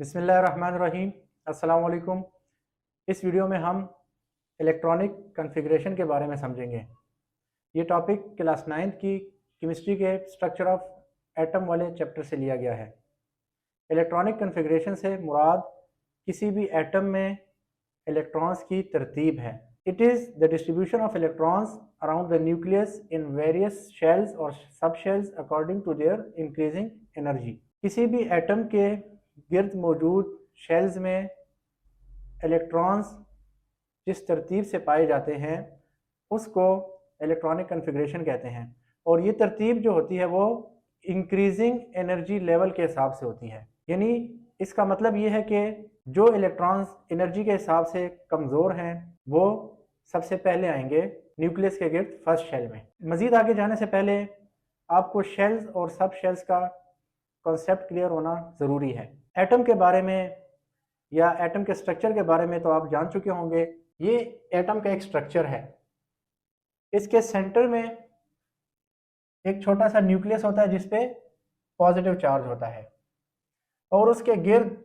बिस्मिल्लाहिर्रहमानिर्रहीम। अस्सलाम वालेकुम। इस वीडियो में हम इलेक्ट्रॉनिक कॉन्फ़िगरेशन के बारे में समझेंगे। ये टॉपिक क्लास 9th की केमिस्ट्री के स्ट्रक्चर ऑफ एटम वाले चैप्टर से लिया गया है। इलेक्ट्रॉनिक कॉन्फ़िगरेशन से मुराद किसी भी एटम में इलेक्ट्रॉन्स की तरतीब है। It is the distribution of electrons around the nucleus in various shells और sub shells according to their increasing energy. किसी भी एटम के गिर्द मौजूद शेल्स में इलेक्ट्रॉन्स जिस तरतीब से पाए जाते हैं उसको इलेक्ट्रॉनिक कॉन्फ़िगरेशन कहते हैं, और ये तरतीब जो होती है वो इंक्रीजिंग एनर्जी लेवल के हिसाब से होती है। यानी इसका मतलब ये है कि जो इलेक्ट्रॉन्स एनर्जी के हिसाब से कमज़ोर हैं वो सबसे पहले आएंगे न्यूक्लियस के गिर्द फर्स्ट शेल में। मज़ीद आगे जाने से पहले आपको शेल्स और सब शेल्स का कॉन्सेप्ट क्लियर होना ज़रूरी है। एटम के बारे में या एटम के स्ट्रक्चर के बारे में तो आप जान चुके होंगे। ये एटम का एक स्ट्रक्चर है। इसके सेंटर में एक छोटा सा न्यूक्लियस होता है जिस पे पॉजिटिव चार्ज होता है, और उसके गिर्द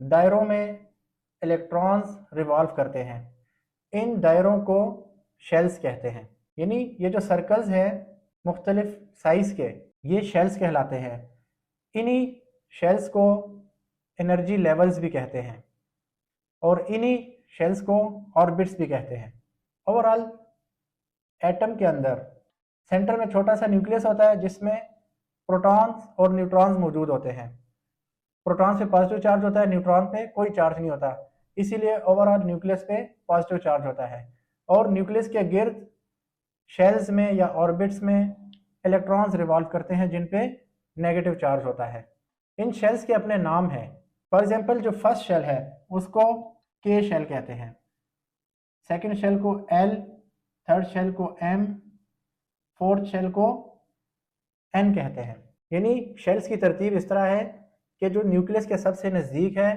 दायरों में इलेक्ट्रॉन्स रिवॉल्व करते हैं। इन दायरों को शेल्स कहते हैं। यानी ये जो सर्कल्स हैं मुख्तलिफ साइज के, ये शेल्स कहलाते हैं। इन्हीं शेल्स को एनर्जी लेवल्स भी कहते हैं और इन्हीं शेल्स को ऑर्बिट्स भी कहते हैं। ओवरऑल एटम के अंदर सेंटर में छोटा सा न्यूक्लियस होता है जिसमें प्रोटॉन्स और न्यूट्रॉन्स मौजूद होते हैं। प्रोटॉन्स पे पॉजिटिव चार्ज होता है, न्यूट्रॉन पे कोई चार्ज नहीं होता, इसीलिए ओवरऑल न्यूक्लियस पे पॉजिटिव चार्ज होता है। और न्यूक्लियस के गिर्द शेल्स में या ऑर्बिट्स में इलेक्ट्रॉन्स रिवॉल्व करते हैं जिन पे नेगेटिव चार्ज होता है। इन शेल्स के अपने नाम हैं। फॉर एग्जांपल जो फर्स्ट शेल है उसको के शेल कहते हैं, सेकंड शेल को एल, थर्ड शेल को एम, फोर्थ शेल को एन कहते हैं। यानी शेल्स की तरतीब इस तरह है कि जो न्यूक्लियस के सबसे नज़दीक है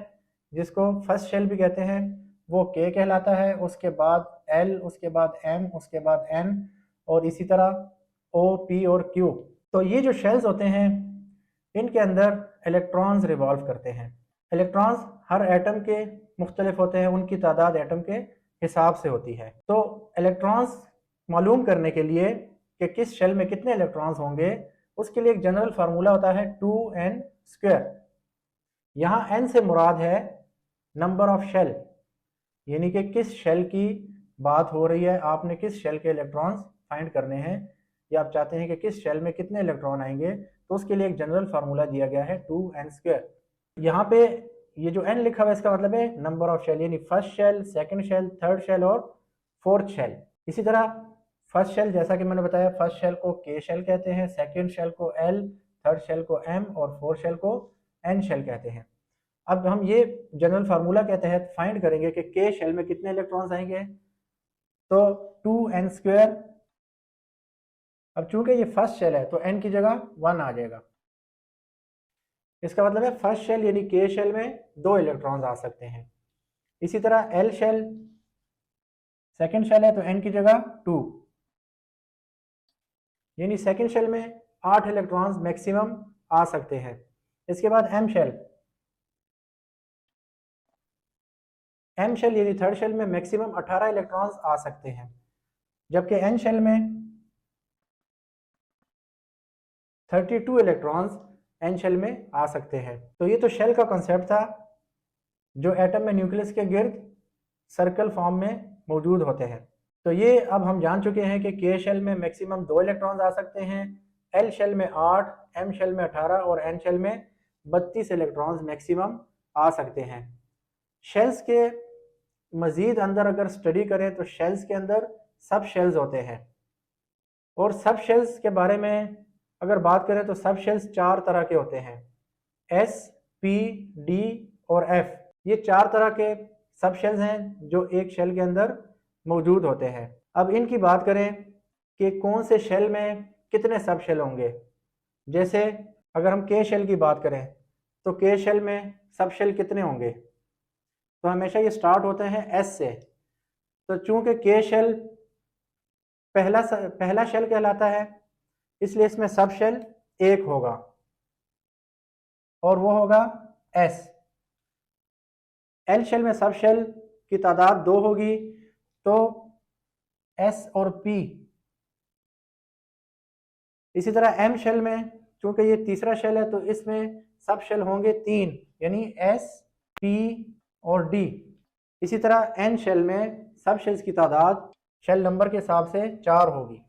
जिसको फर्स्ट शेल भी कहते हैं वो के कहलाता है, उसके बाद एल, उसके बाद एम, उसके बाद एन, और इसी तरह ओ, पी और क्यू। तो ये जो शेल्स होते हैं इनके अंदर इलेक्ट्रॉन्स रिवॉल्व करते हैं। इलेक्ट्रॉन्स हर एटम के मुख्तलिफ होते हैं, उनकी तादाद एटम के हिसाब से होती है। तो इलेक्ट्रॉन्स मालूम करने के लिए कि किस शेल में कितने इलेक्ट्रॉन्स होंगे उसके लिए एक जनरल फार्मूला होता है 2n²। यहाँ n से मुराद है नंबर ऑफ शेल, यानी कि किस शेल की बात हो रही है, आपने किस शेल के इलेक्ट्रॉन्स फाइंड करने हैं या आप चाहते हैं कि किस शेल में कितने इलेक्ट्रॉन आएंगे, तो उसके लिए एक जनरल फार्मूला दिया गया है 2n²। यहाँ पे ये जो n लिखा हुआ है इसका मतलब है नंबर ऑफ शेल, यानी first shell, second shell, third shell और फोर्थ शेल। इसी तरह फर्स्ट शेल जैसा कि मैंने बताया, फर्स्ट शेल को के शेल कहते हैं, सेकंड शेल को एल, थर्ड शेल को एम और फोर्थ शेल को एन शेल कहते हैं। अब हम ये जनरल फार्मूला के तहत फाइंड करेंगे कि के शेल में कितने इलेक्ट्रॉन्स आएंगे, तो 2n²। अब चूंकि ये फर्स्ट शेल है तो n की जगह 1 आ जाएगा। इसका मतलब है फर्स्ट शेल यानी के शेल में 2 इलेक्ट्रॉन्स आ सकते हैं। इसी तरह एल शेल सेकंड शेल है तो n की जगह 2, यानी सेकंड शेल में 8 इलेक्ट्रॉन्स मैक्सिमम आ सकते हैं। इसके बाद एम शेल यानी थर्ड शेल में मैक्सिमम 18 इलेक्ट्रॉन्स आ सकते हैं, जबकि एन शेल में 32 इलेक्ट्रॉन्स एन शेल में आ सकते हैं। तो ये तो शेल का कॉन्सेप्ट था जो एटम में न्यूक्लियस के गिर्द सर्कल फॉर्म में मौजूद होते हैं। तो ये अब हम जान चुके हैं कि के शेल में मैक्सिमम 2 इलेक्ट्रॉन्स आ सकते हैं, एल शेल में 8, एम शेल में 18 और एन शेल में 32 इलेक्ट्रॉन्स मैक्सिमम आ सकते हैं। शेल्स के मज़ीद अंदर अगर स्टडी करें तो शेल्स के अंदर सब शेल्स होते हैं, और सब शेल्स के बारे में अगर बात करें तो सब शेल्स 4 तरह के होते हैं, S, P, D और F। ये 4 तरह के सब शेल्स हैं जो एक शेल के अंदर मौजूद होते हैं। अब इनकी बात करें कि कौन से शेल में कितने सब शेल होंगे। जैसे अगर हम के शेल की बात करें तो के शेल में सब शेल कितने होंगे, तो हमेशा ये स्टार्ट होते हैं S से। तो चूंकि के शेल पहला शेल कहलाता है इसलिए इसमें सब शेल 1 होगा और वो होगा S। एल शेल में सब शेल की तादाद 2 होगी, तो एस और पी। इसी तरह एम शेल में, चूंकि ये तीसरा शेल है, तो इसमें सब शेल होंगे 3, यानी एस, पी और डी। इसी तरह एन शेल में सब शेल्स की तादाद शेल नंबर के हिसाब से 4 होगी,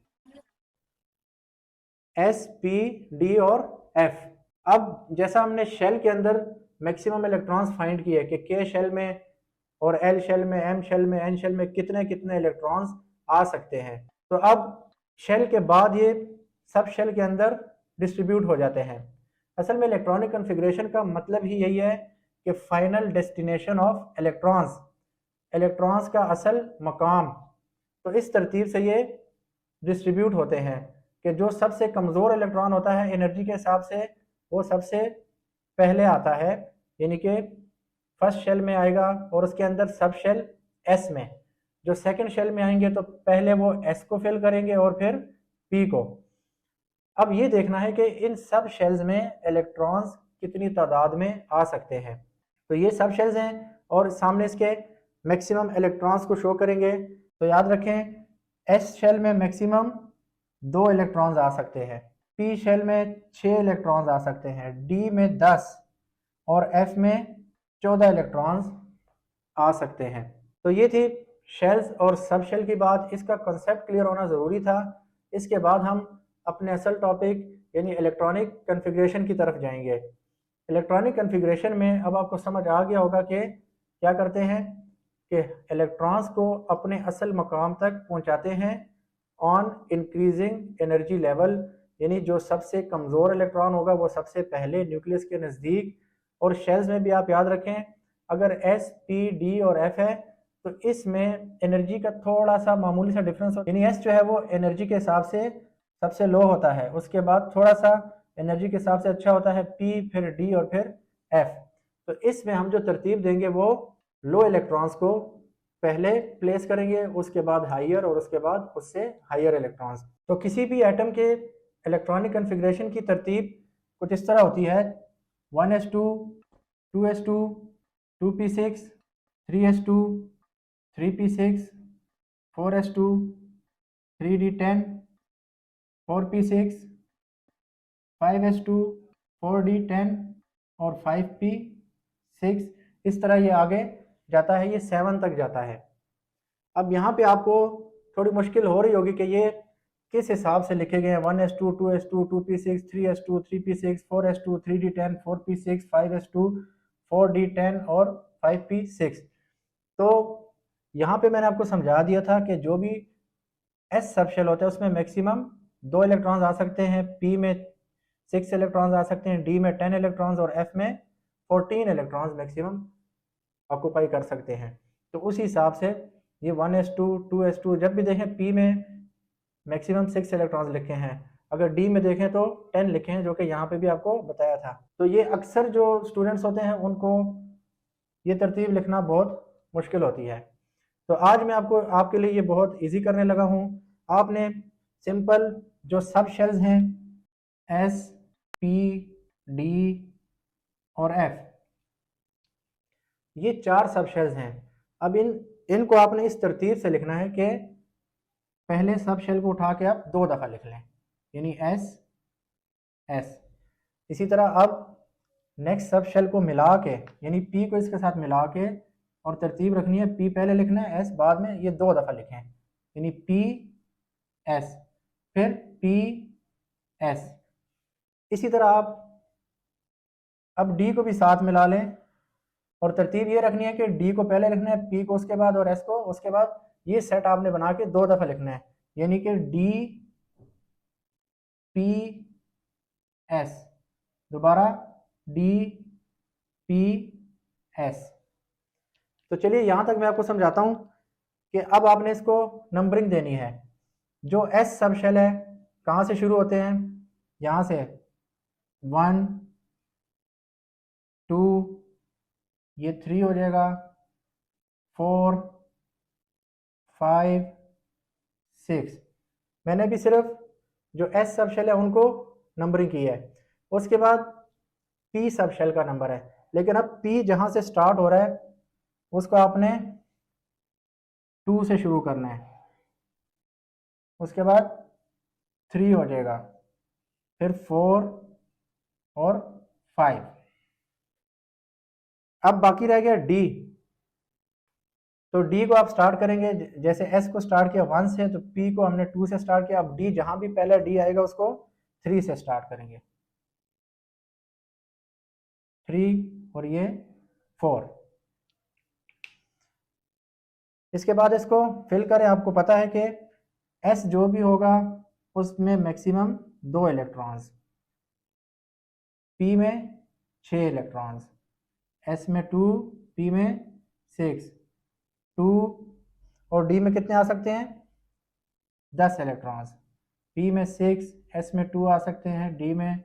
एस, पी, डी और एफ। अब जैसा हमने शेल के अंदर मैक्सिमम इलेक्ट्रॉन्स फाइंड किए कि के शेल में और एल शेल में, एम शेल में, एन शेल में कितने कितने इलेक्ट्रॉन्स आ सकते हैं, तो अब शेल के बाद ये सब शेल के अंदर डिस्ट्रीब्यूट हो जाते हैं। असल में इलेक्ट्रॉनिक कॉन्फ़िगरेशन का मतलब ही यही है कि final destination of electrons, electrons का असल मकाम। तो इस तरतीब से ये डिस्ट्रीब्यूट होते हैं कि जो सबसे कमज़ोर इलेक्ट्रॉन होता है एनर्जी के हिसाब से, वो सबसे पहले आता है, यानी कि फर्स्ट शेल में आएगा और उसके अंदर सब शेल एस में। जो सेकंड शेल में आएंगे तो पहले वो एस को फिल करेंगे और फिर पी को। अब ये देखना है कि इन सब शेल्स में इलेक्ट्रॉन्स कितनी तादाद में आ सकते हैं। तो ये सब शेल्स हैं और सामने इसके मैक्सिमम इलेक्ट्रॉन्स को शो करेंगे। तो याद रखें, एस शेल में मैक्सिमम 2 इलेक्ट्रॉन्स आ सकते हैं, पी शेल में 6 इलेक्ट्रॉन्स आ सकते हैं, डी में 10 और एफ में 14 इलेक्ट्रॉन्स आ सकते हैं। तो ये थी शेल्स और सब शेल की बात। इसका कंसेप्ट क्लियर होना ज़रूरी था। इसके बाद हम अपने असल टॉपिक यानी इलेक्ट्रॉनिक कॉन्फ़िगरेशन की तरफ जाएंगे। इलेक्ट्रॉनिक कॉन्फ़िगरेशन में अब आपको समझ आ गया होगा कि क्या करते हैं कि इलेक्ट्रॉन्स को अपने असल मकाम तक पहुंचाते हैं ऑन इंक्रीजिंग एनर्जी लेवल, यानी जो सबसे कमज़ोर इलेक्ट्रॉन होगा वो सबसे पहले न्यूक्लियस के नज़दीक। और शेल्स में भी आप याद रखें, अगर एस, पी, डी और एफ है तो इसमें एनर्जी का थोड़ा सा मामूली सा डिफरेंस होता है, यानी एस जो है वो एनर्जी के हिसाब से सबसे लो होता है, उसके बाद थोड़ा सा एनर्जी के हिसाब से अच्छा होता है पी, फिर डी और फिर एफ। तो इसमें हम जो तरतीब देंगे वो लो इलेक्ट्रॉन्स को पहले प्लेस करेंगे, उसके बाद हाइयर और उसके बाद उससे हाइयर इलेक्ट्रॉन्स। तो किसी भी एटम के इलेक्ट्रॉनिक कॉन्फ़िगरेशन की तरतीब कुछ इस तरह होती है: 1s2, 2s2, 2p6, 3s2, 3p6, 4s2, 3d10, 4p6, 5s2, 4d10 और 5p6। इस तरह ये आगे जाता है, ये 7 तक जाता है। अब यहाँ पे आपको थोड़ी मुश्किल हो रही होगी कि ये किस हिसाब से लिखे गए हैं: 1s2, 2s2, 2p6, 3s2, 3p6, 4s2, 3d10, 4p6, 5s2, 4d10 और 5p6। तो यहाँ पे मैंने आपको समझा दिया था कि जो भी एस सब शेल होता है उसमें मैक्सिमम 2 इलेक्ट्रॉन्स आ सकते हैं, पी में 6 इलेक्ट्रॉन्स आ सकते हैं, डी में 10 इलेक्ट्रॉन्स और एफ में 14 इलेक्ट्रॉन्स मैक्सिमम ऑक्यूपाई कर सकते हैं। तो उस हिसाब से ये 1s2, 2s2 जब भी देखें पी में मैक्सिमम 6 इलेक्ट्रॉन्स लिखे हैं, अगर डी में देखें तो 10 लिखे हैं, जो कि यहाँ पे भी आपको बताया था। तो ये अक्सर जो स्टूडेंट्स होते हैं उनको ये तरतीब लिखना बहुत मुश्किल होती है। तो आज मैं आपको आपके लिए ये बहुत इजी करने लगा हूँ। आपने सिंपल जो सब शेल्स हैं एस, पी, डी और एफ, ये 4 सब शेल्स हैं। अब इनको आपने इस तरतीब से लिखना है कि पहले सब शेल को उठा के आप 2 दफ़ा लिख लें, यानी एस एस। इसी तरह अब नेक्स्ट सब शेल को मिला के, यानी पी को इसके साथ मिला के, और तरतीब रखनी है, पी पहले लिखना है, एस बाद में, ये 2 दफ़ा लिखें, यानी पी एस फिर पी एस। इसी तरह आप अब डी को भी साथ मिला लें और तरतीब ये रखनी है कि डी को पहले लिखना है, पी को उसके बाद और एस को उसके बाद। ये सेट आपने बना के 2 दफ़ा लिखना है, यानी कि डी पी एस, दोबारा डी पी एस। तो चलिए यहाँ तक मैं आपको समझाता हूँ कि अब आपने इसको नंबरिंग देनी है। जो एस सब शेल है कहाँ से शुरू होते हैं, यहाँ से 1, 2, ये 3 हो जाएगा, 4, 5, 6। मैंने भी सिर्फ जो एस सब शेल है उनको नंबरिंग की है। उसके बाद पी सब शेल का नंबर है, लेकिन अब पी जहाँ से स्टार्ट हो रहा है उसको आपने 2 से शुरू करना है, उसके बाद 3 हो जाएगा, फिर 4 और 5। अब बाकी रह गया डी। तो डी को आप स्टार्ट करेंगे, जैसे एस को स्टार्ट किया 1 से, तो पी को हमने 2 से स्टार्ट किया। अब डी जहां भी पहला डी आएगा उसको 3 से स्टार्ट करेंगे, 3 और ये 4। इसके बाद इसको फिल करें। आपको पता है कि एस जो भी होगा उसमें मैक्सिमम 2 इलेक्ट्रॉन्स, पी में 6 इलेक्ट्रॉन्स, एस में 2, पी में 6, 2 और डी में कितने आ सकते हैं 10 इलेक्ट्रॉन्स, पी में 6, एस में 2 आ सकते हैं, डी में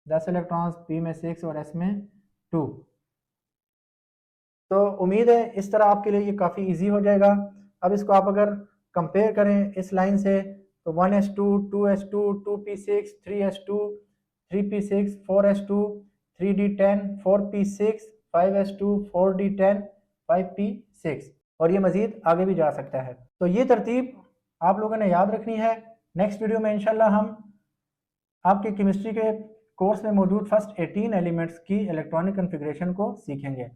10 इलेक्ट्रॉन्स, पी में 6 और एस में 2। तो उम्मीद है इस तरह आपके लिए ये काफ़ी इजी हो जाएगा। अब इसको आप अगर कंपेयर करें इस लाइन से, तो 1s2, 2s2, 2p6, 3s2, 3p6, 4s2, 3d10, 4p6, 5s2, 4d10, 5p6, और ये मज़ीद आगे भी जा सकता है। तो ये तरतीब आप लोगों ने याद रखनी है। नेक्स्ट वीडियो में इंशाल्लाह हम आपके केमिस्ट्री के कोर्स में मौजूद फर्स्ट 18 एलिमेंट्स की इलेक्ट्रॉनिक कॉन्फ़िगरेशन को सीखेंगे।